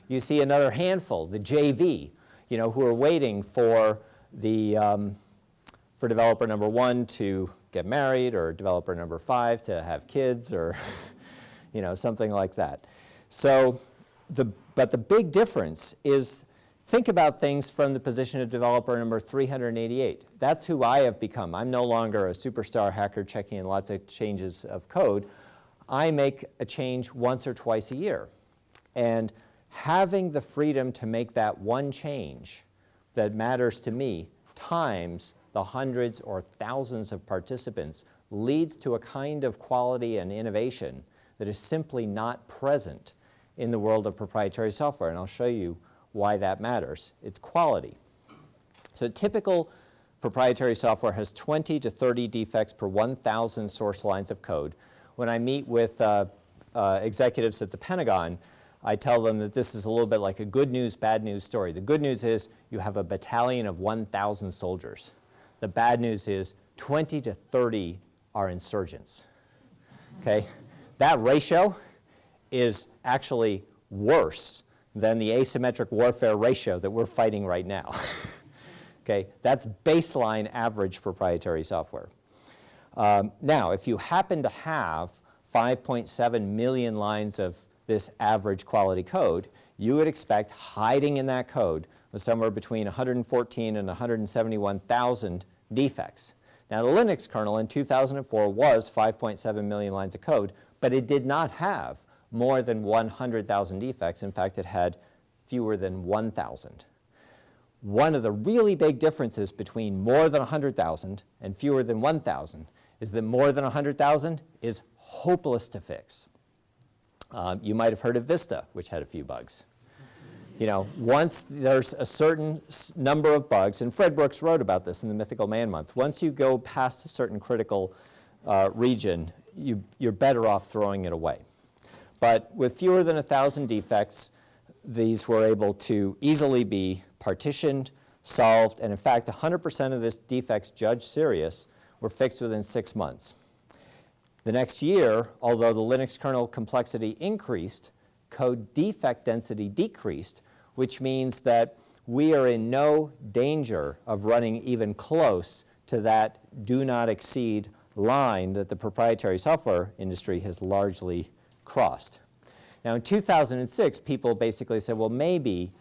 You see another handful, the JV, who are waiting for the for developer number one to get married, or developer number 5 to have kids, or something like that. So, but the big difference is, think about things from the position of developer number 388. That's who I have become. I'm no longer a superstar hacker checking in lots of changes of code. I make a change once or twice a year. And having the freedom to make that one change that matters to me times the hundreds or thousands of participants leads to a kind of quality and innovation that is simply not present in the world of proprietary software. And I'll show you why that matters. It's quality. So typical proprietary software has 20 to 30 defects per 1,000 source lines of code. When I meet with executives at the Pentagon, I tell them that this is a little bit like a good news, bad news story. The good news is you have a battalion of 1,000 soldiers. The bad news is 20 to 30 are insurgents. Okay? That ratio is actually worse than the asymmetric warfare ratio that we're fighting right now. Okay? That's baseline average proprietary software. Now, if you happen to have 5.7 million lines of this average quality code, you would expect hiding in that code was somewhere between 114 and 171,000 defects. Now, the Linux kernel in 2004 was 5.7 million lines of code, but it did not have more than 100,000 defects. In fact, it had fewer than 1,000. One of the really big differences between more than 100,000 and fewer than 1,000 is that more than 100,000 is hopeless to fix. You might have heard of Vista, which had a few bugs. Once there's a certain number of bugs, and Fred Brooks wrote about this in the Mythical Man Month, once you go past a certain critical region, you're better off throwing it away. But with fewer than 1,000 defects, these were able to easily be partitioned, solved, and in fact, 100% of these defects judged serious were fixed within 6 months. The next year, although the Linux kernel complexity increased, code defect density decreased, which means that we are in no danger of running even close to that do not exceed line that the proprietary software industry has largely crossed. Now in 2006, people basically said, well, maybe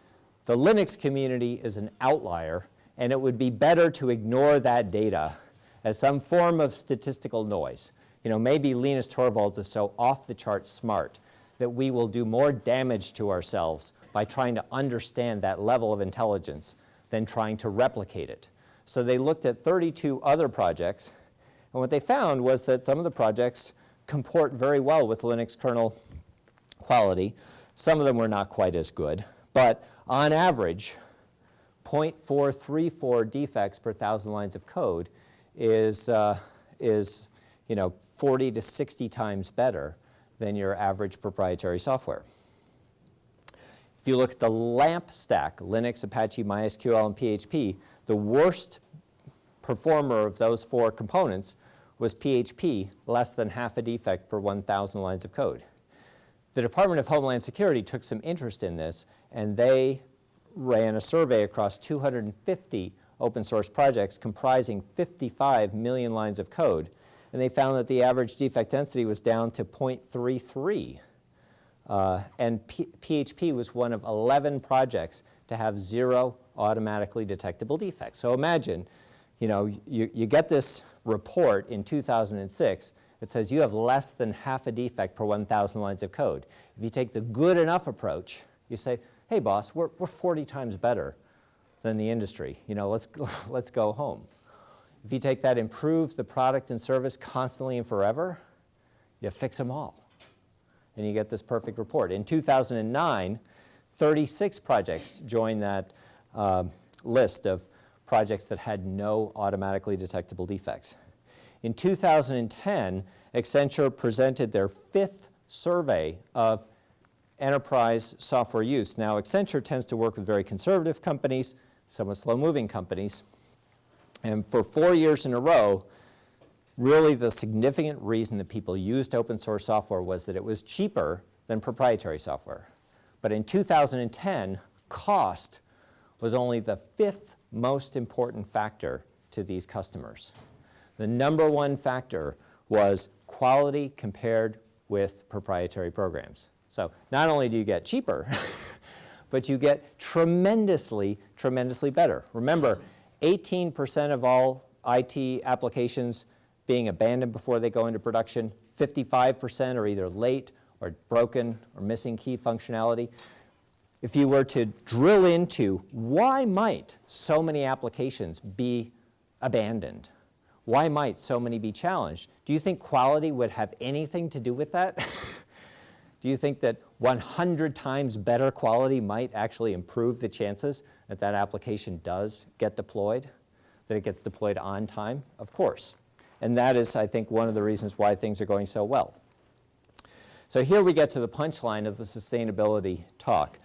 the Linux community is an outlier, and it would be better to ignore that data as some form of statistical noise. Maybe Linus Torvalds is so off the chart smart that we will do more damage to ourselves by trying to understand that level of intelligence than trying to replicate it. So they looked at 32 other projects, and what they found was that some of the projects comport very well with Linux kernel quality. Some of them were not quite as good, but on average, 0.434 defects per 1,000 lines of code is 40 to 60 times better than your average proprietary software. If you look at the LAMP stack, Linux, Apache, MySQL, and PHP, the worst performer of those 4 components was PHP, less than half a defect per 1,000 lines of code. The Department of Homeland Security took some interest in this, and they ran a survey across 250 open source projects comprising 55 million lines of code, and they found that the average defect density was down to 0.33. And PHP was one of 11 projects to have 0 automatically detectable defects. So imagine, you get this report in 2006 that says you have less than half a defect per 1,000 lines of code. If you take the good enough approach, you say, hey boss, we're 40 times better than the industry. Let's go home. If you take that, improve the product and service constantly and forever, you fix them all. And you get this perfect report. In 2009, 36 projects joined that list of projects that had no automatically detectable defects. In 2010, Accenture presented their 5th survey of enterprise software use. Now, Accenture tends to work with very conservative companies, somewhat slow-moving companies. And for 4 years in a row, really the significant reason that people used open source software was that it was cheaper than proprietary software. But in 2010, cost was only the 5th most important factor to these customers. The number 1 factor was quality compared with proprietary programs. So not only do you get cheaper, but you get tremendously, tremendously better. Remember, 18% of all IT applications being abandoned before they go into production, 55% are either late or broken or missing key functionality. If you were to drill into why might so many applications be abandoned, why might so many be challenged, do you think quality would have anything to do with that? Do you think that 100 times better quality might actually improve the chances that that application does get deployed, that it gets deployed on time? Of course. And that is, I think, one of the reasons why things are going so well. So here we get to the punchline of the sustainability talk.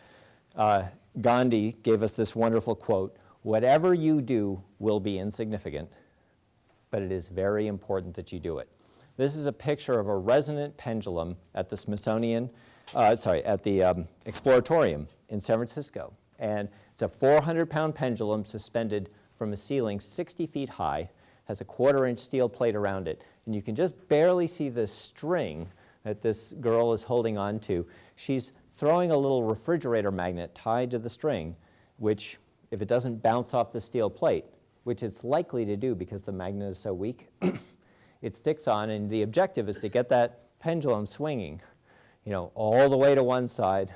Gandhi gave us this wonderful quote, "Whatever you do will be insignificant, but it is very important that you do it." This is a picture of a resonant pendulum at the at the Exploratorium in San Francisco. And it's a 400-pound pendulum suspended from a ceiling 60 feet high, has a 1/4-inch steel plate around it. And you can just barely see the string that this girl is holding on to. She's throwing a little refrigerator magnet tied to the string, which, if it doesn't bounce off the steel plate, which it's likely to do because the magnet is so weak, it sticks on, and the objective is to get that pendulum swinging, all the way to one side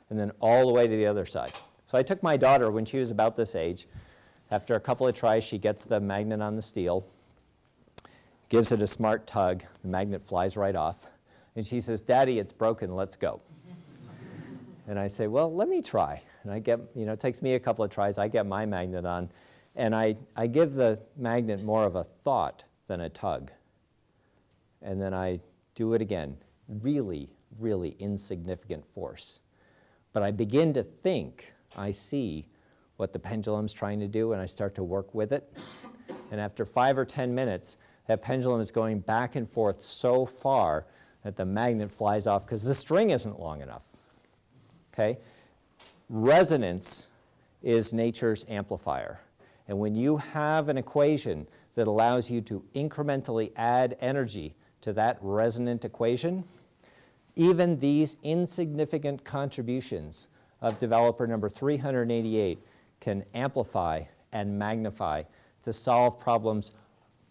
and then all the way to the other side. So I took my daughter when she was about this age. After a couple of tries, she gets the magnet on the steel, gives it a smart tug, the magnet flies right off, and she says, "Daddy, it's broken, let's go." And I say, well, let me try. And I get, it takes me a couple of tries. I get my magnet on. And I give the magnet more of a thought than a tug. And then I do it again. Really, really insignificant force. But I begin to think, I see what the pendulum's trying to do, and I start to work with it. And after 5 or 10 minutes, that pendulum is going back and forth so far that the magnet flies off because the string isn't long enough. Okay? Resonance is nature's amplifier. And when you have an equation that allows you to incrementally add energy to that resonant equation, even these insignificant contributions of developer number 388 can amplify and magnify to solve problems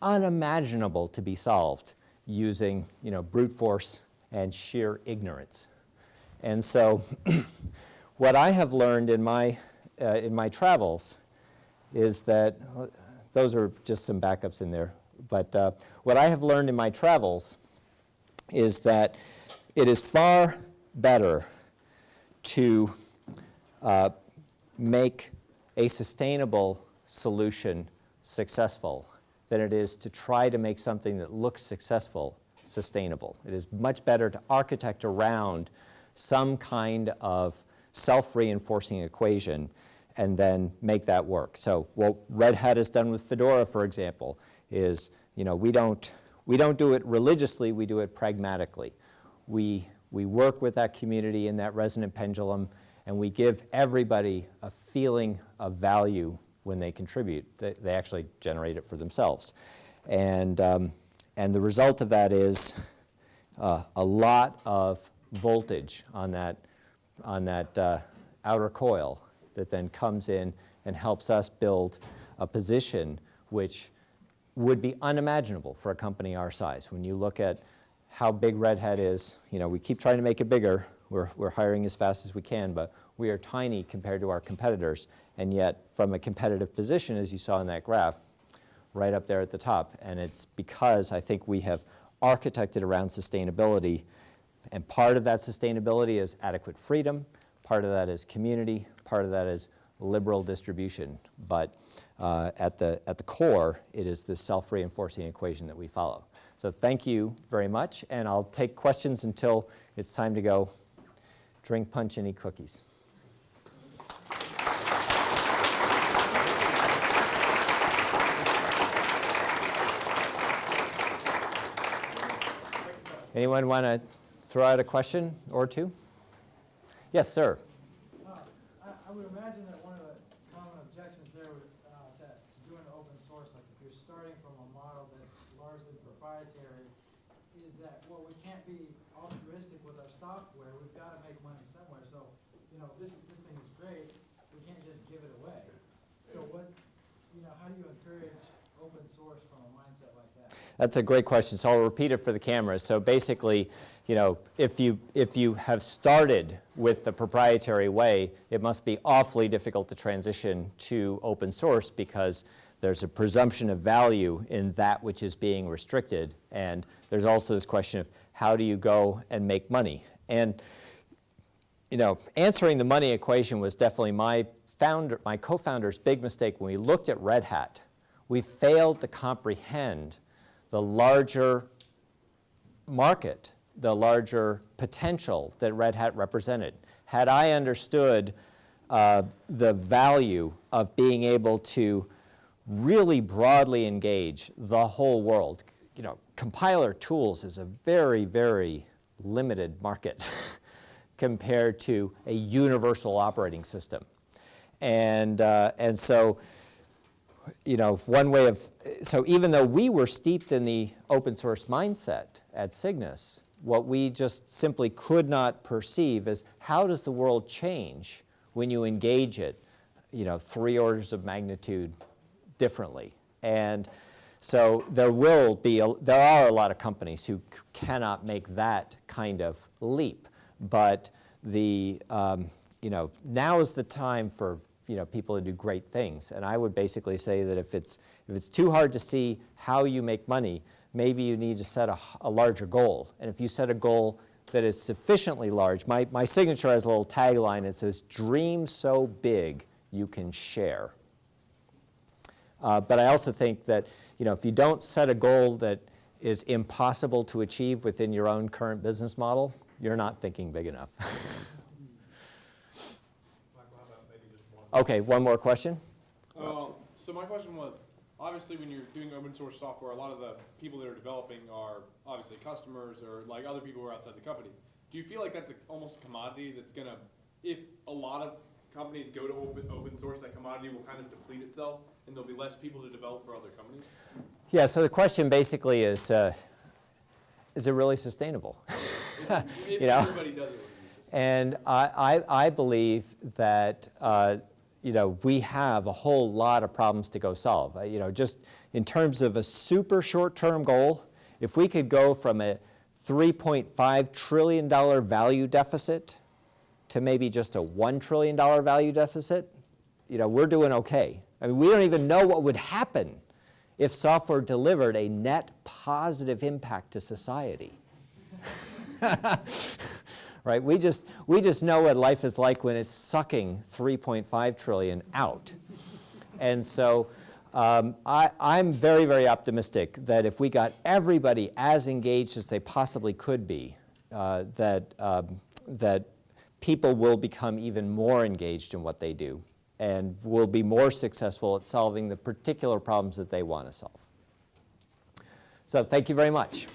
unimaginable to be solved using, brute force and sheer ignorance. And so what I have learned in my travels is that, those are just some backups in there, but what I have learned in my travels is that it is far better to make a sustainable solution successful than it is to try to make something that looks successful sustainable. It is much better to architect around some kind of self-reinforcing equation and then make that work. So what Red Hat has done with Fedora, for example, is we don't do it religiously, we do it pragmatically. We work with that community in that resonant pendulum, and we give everybody a feeling of value when they contribute. They actually generate it for themselves. And the result of that is a lot of voltage on that outer coil that then comes in and helps us build a position which would be unimaginable for a company our size. When you look at how big Red Hat is, we keep trying to make it bigger. We're hiring as fast as we can, but we are tiny compared to our competitors, and yet from a competitive position, as you saw in that graph, right up there at the top. And it's because I think we have architected around sustainability, and part of that sustainability is adequate freedom, part of that is community, part of that is liberal distribution. But at the core, it is this self-reinforcing equation that we follow. So thank you very much, and I'll take questions until it's time to go drink punch and eat cookies. Anyone want to throw out a question or two? Yes, sir. I would imagine that one of the common objections there to doing open source, like if you're starting from a model that's largely proprietary, is that, well, we can't be altruistic with our software. We've got to make money somewhere. So, this thing is great. We can't just give it away. So how do you encourage open source from a mindset like that? That's a great question. So I'll repeat it for the camera. So basically, if you have started with the proprietary way, it must be awfully difficult to transition to open source because there's a presumption of value in that which is being restricted. And there's also this question of how do you go and make money? And answering the money equation was definitely my co-founder's big mistake when we looked at Red Hat. We failed to comprehend the larger market, the larger potential that Red Hat represented. Had I understood the value of being able to really broadly engage the whole world, compiler tools is a very, very limited market compared to a universal operating system. And so, one way of, so even though we were steeped in the open source mindset at Cygnus, what we just simply could not perceive is how does the world change when you engage it, 3 orders of magnitude differently. And so there are a lot of companies who cannot make that kind of leap, but now is the time for people to do great things. And I would basically say that if it's too hard to see how you make money, maybe you need to set a larger goal. And if you set a goal that is sufficiently large. My signature has a little tagline. It says, "Dream so big you can share." But I also think that, if you don't set a goal that is impossible to achieve within your own current business model, you're not thinking big enough. Michael, how about maybe just one? Okay, one more question? So my question was, obviously when you're doing open source software, a lot of the people that are developing are obviously customers or like other people who are outside the company. Do you feel like that's almost a commodity that's gonna, if a lot of companies go to open source, that commodity will kind of deplete itself and there'll be less people to develop for other companies? Yeah, so the question basically is it really sustainable? If You know? everybody does it, would it be sustainable? And I believe that we have a whole lot of problems to go solve. Just in terms of a super short-term goal, if we could go from a $3.5 trillion value deficit to maybe just a $1 trillion value deficit, we're doing okay. I mean, we don't even know what would happen if software delivered a net positive impact to society. Right? We just know what life is like when it's sucking 3.5 trillion out. And so I'm very, very optimistic that if we got everybody as engaged as they possibly could be, that people will become even more engaged in what they do and will be more successful at solving the particular problems that they want to solve. So thank you very much.